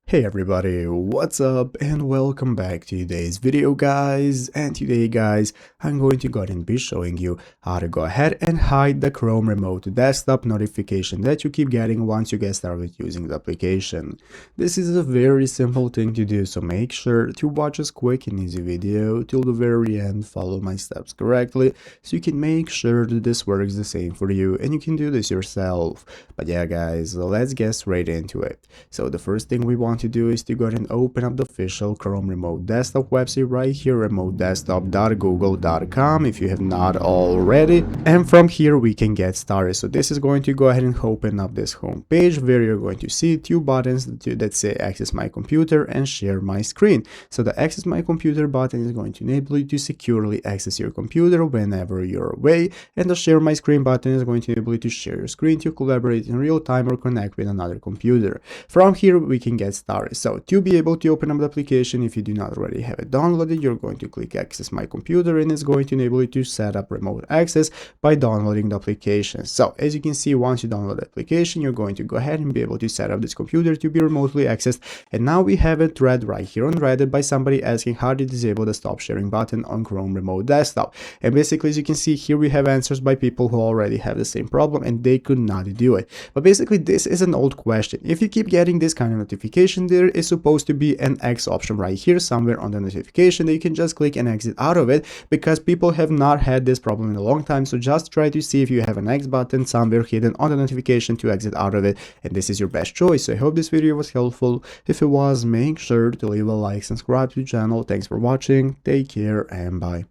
Hey everybody, what's up and welcome back to today's video guys. And today guys, I'm going to go ahead and be showing you how to go ahead and hide the Chrome Remote Desktop notification that you keep getting once you get started using the application. This is a very simple thing to do, so make sure to watch this quick and easy video till the very end, follow my steps correctly so you can make sure that this works the same for you and you can do this yourself. But yeah guys, let's get straight into it. So the first thing we want to do is to go ahead and open up the official Chrome Remote Desktop website right here, remotedesktop.google.com, if you have not already. And from here we can get started. So this is going to go ahead and open up this home page where you're going to see two buttons that say access my computer and share my screen. So the access my computer button is going to enable you to securely access your computer whenever you're away, and the share my screen button is going to enable you to share your screen to collaborate in real time or connect with another computer. From here we can get started. So to be able to open up the application, if you do not already have it downloaded, you're going to click access my computer and it's going to enable you to set up remote access by downloading the application. So as you can see, once you download the application, you're going to go ahead and be able to set up this computer to be remotely accessed. And now we have a thread right here on Reddit by somebody asking how to disable the stop sharing button on Chrome Remote Desktop. And basically, as you can see here, we have answers by people who already have the same problem and they could not do it. But basically this is an old question. If you keep getting this kind of notification, there is supposed to be an X option right here somewhere on the notification that you can just click and exit out of it, because people have not had this problem in a long time. So just try to see if you have an X button somewhere hidden on the notification to exit out of it, and this is your best choice. So I hope this video was helpful. If it was, make sure to leave a like, subscribe to the channel. Thanks for watching, take care and bye.